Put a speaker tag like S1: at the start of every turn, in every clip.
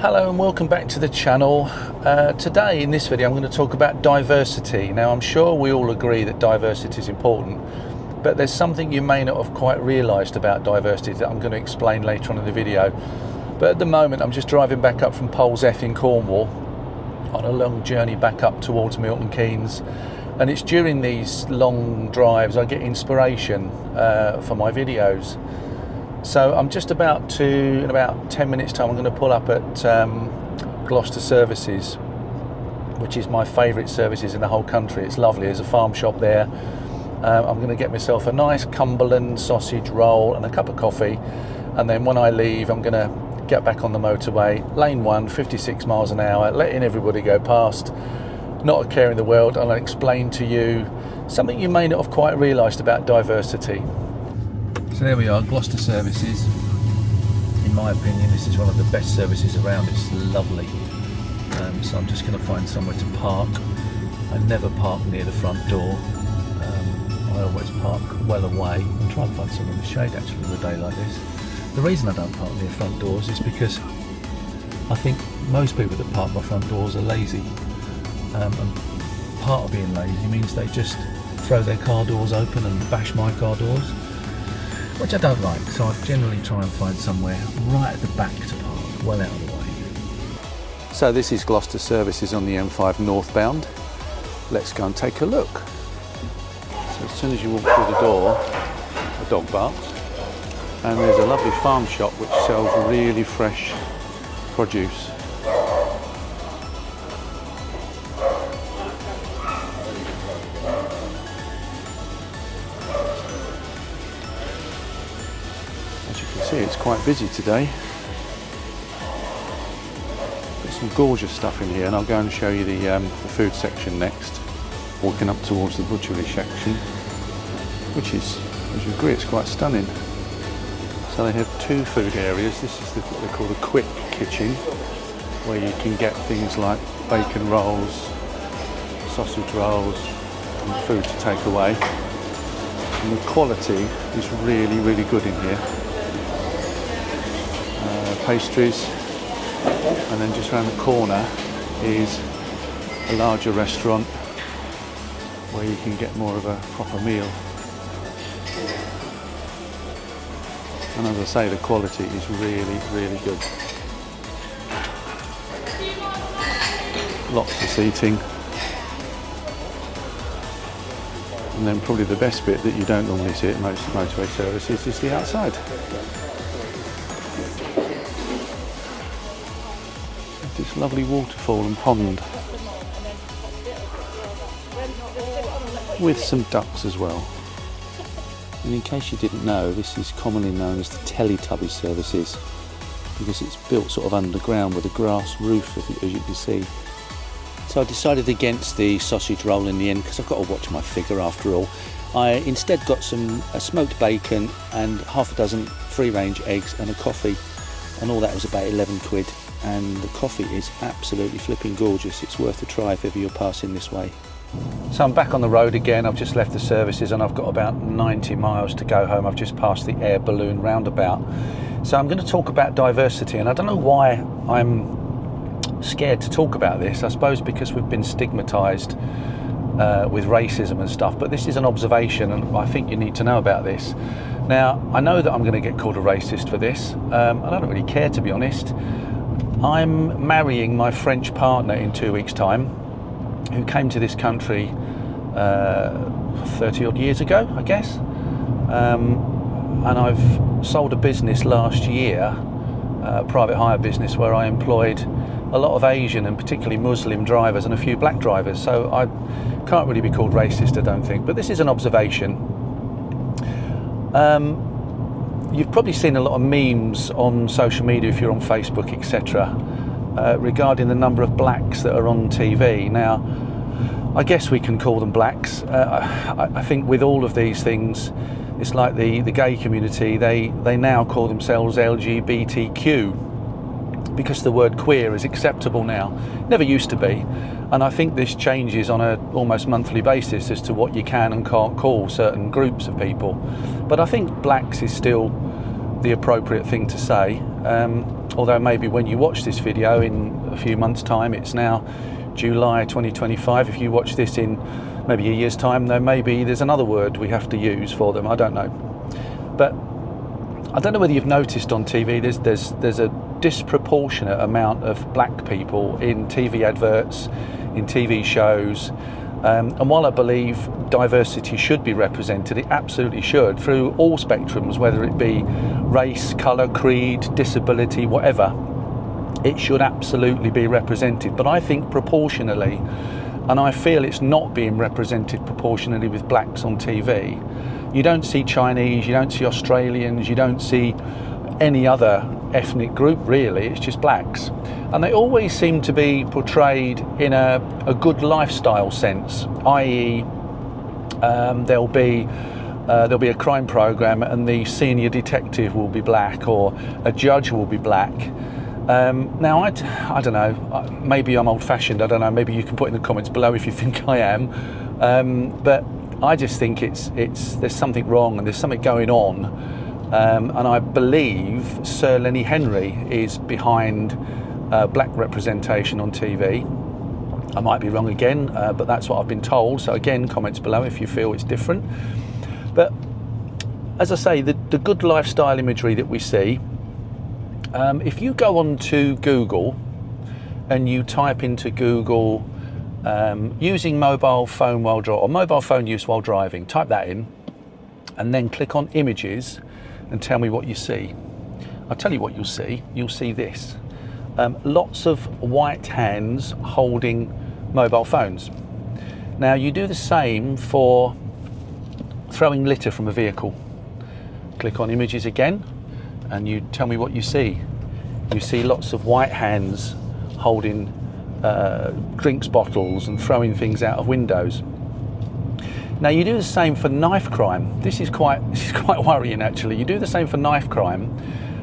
S1: Hello and welcome back to the channel. Today in this video I'm going to talk about diversity. Now I'm sure we all agree that diversity is important, but there's something you may not have quite realised about diversity that I'm going to explain later on in the video. But at the moment I'm just driving back up from Poleseth in Cornwall on a long journey back up towards Milton Keynes, and it's during these long drives I get inspiration for my videos. So I'm just about to, in about 10 minutes time, I'm going to pull up at Gloucester Services, which is my favourite services in the whole country. It's lovely, there's a farm shop there. I'm going to get myself a nice Cumberland sausage roll and a cup of coffee, and then when I leave I'm going to get back on the motorway, lane 1, 56 miles an hour, letting everybody go past, not a care in the world, and I'll explain to you something you may not have quite realised about diversity. So there we are, Gloucester Services. In my opinion, this is one of the best services around. It's lovely. So I'm just going to find somewhere to park. I never park near the front door. I always park well away and try and find somewhere in the shade actually on a day like this. The reason I don't park near front doors is because I think most people that park by front doors are lazy. And part of being lazy means they just throw their car doors open and bash my car doors, which I don't like, so I generally try and find somewhere right at the back to park, well out of the way. So this is Gloucester Services on the M5 northbound. Let's go and take a look. So as soon as you walk through the door, a dog barks, and there's a lovely farm shop which sells really fresh produce. It's quite busy today. Got some gorgeous stuff in here, and I'll go and show you the food section next. Walking up towards the butchery section, which is, as you agree, it's quite stunning. So they have two food areas. This is what they call the quick kitchen, where you can get things like bacon rolls, sausage rolls, and food to take away. And the quality is really, really good in here. Pastries, and then just around the corner is a larger restaurant where you can get more of a proper meal. And as I say, the quality is really, really good. Lots of seating. And then probably the best bit that you don't normally see at most motorway services is the outside. This lovely waterfall and pond with some ducks as well. And in case you didn't know, this is commonly known as the Teletubby Services because it's built sort of underground with a grass roof, as you can see. So I decided against the sausage roll in the end because I've got to watch my figure after all. I instead got some smoked bacon and half a dozen free-range eggs and a coffee, and all that was about 11 quid. And the coffee is absolutely flipping gorgeous. It's worth a try if ever you're passing this way. So I'm back on the road again. I've just left the services and I've got about 90 miles to go home. I've just passed the air balloon roundabout. So I'm going to talk about diversity, and I don't know why I'm scared to talk about this. I suppose because we've been stigmatised with racism and stuff, but this is an observation and I think you need to know about this. Now, I know that I'm going to get called a racist for this. I don't really care, to be honest. I'm marrying my French partner in 2 weeks' time, who came to this country 30 odd years ago, I guess. And I've sold a business last year, a private hire business, where I employed a lot of Asian and particularly Muslim drivers and a few black drivers. So I can't really be called racist, I don't think. But this is an observation. You've probably seen a lot of memes on social media if you're on Facebook, etc., regarding the number of blacks that are on TV. Now, I guess we can call them blacks. I think with all of these things, it's like the gay community, they now call themselves LGBTQ because the word queer is acceptable now. Never used to be. And I think this changes on a almost monthly basis as to what you can and can't call certain groups of people. But I think blacks is still the appropriate thing to say. although maybe when you watch this video in a few months' time, it's now July 2025, if you watch this in maybe a year's time, then maybe there's another word we have to use for them, I don't know. But I don't know whether you've noticed on TV, there's a disproportionate amount of black people in TV adverts, in TV shows, and while I believe diversity should be represented, it absolutely should, through all spectrums, whether it be race, colour, creed, disability, whatever, it should absolutely be represented. But I think proportionally, and I feel it's not being represented proportionally with blacks on TV. You don't see Chinese, you don't see Australians, you don't see any other ethnic group really, it's just blacks. And they always seem to be portrayed in a good lifestyle sense, i.e. there'll be a crime program and the senior detective will be black, or a judge will be black. Now I don't know, maybe I'm old-fashioned, I don't know, maybe you can put in the comments below if you think I am, but I just think there's something wrong and there's something going on, and I believe Sir Lenny Henry is behind black representation on TV. I might be wrong again, but that's what I've been told, so again, comments below if you feel it's different. But as I say, the good lifestyle imagery that we see, if you go on to Google and you type into Google using mobile phone while or mobile phone use while driving, type that in and then click on images and tell me what you see. I'll tell you what you'll see. You'll see this. Lots of white hands holding mobile phones. Now you do the same for throwing litter from a vehicle. Click on images again and you tell me what you see. You see lots of white hands holding drinks bottles and throwing things out of windows. Now you do the same for knife crime. This is quite worrying actually. You do the same for knife crime,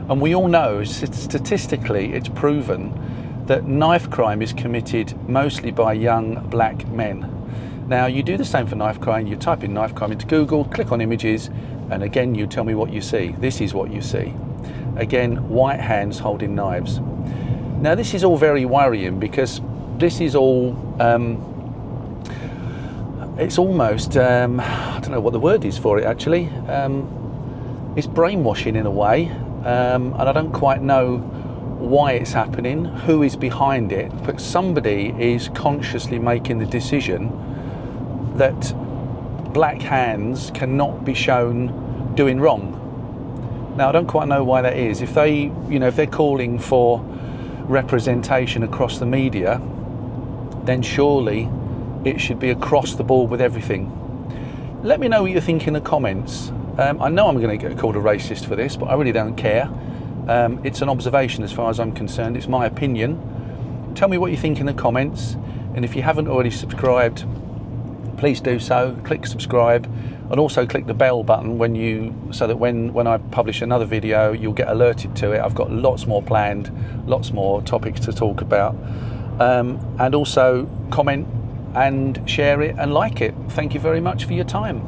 S1: and we all know statistically it's proven that knife crime is committed mostly by young black men. Now you do the same for knife crime. You type in knife crime into Google, click on images, and again you tell me what you see. This is what you see. Again, white hands holding knives. Now this is all very worrying because this is all, it's almost, I don't know what the word is for it actually, it's brainwashing in a way, and I don't quite know why it's happening, who is behind it, but somebody is consciously making the decision that black hands cannot be shown doing wrong. Now I don't quite know why that is. If they, if they're calling for representation across the media, then surely it should be across the board with everything. Let me know what you think in the comments. I know I'm going to get called a racist for this, but I really don't care. It's an observation as far as I'm concerned. It's my opinion. Tell me what you think in the comments, and if you haven't already subscribed, please do so. Click subscribe, and also click the bell button so that when I publish another video, you'll get alerted to it. I've got lots more planned, lots more topics to talk about, and also comment and share it and like it. Thank you very much for your time.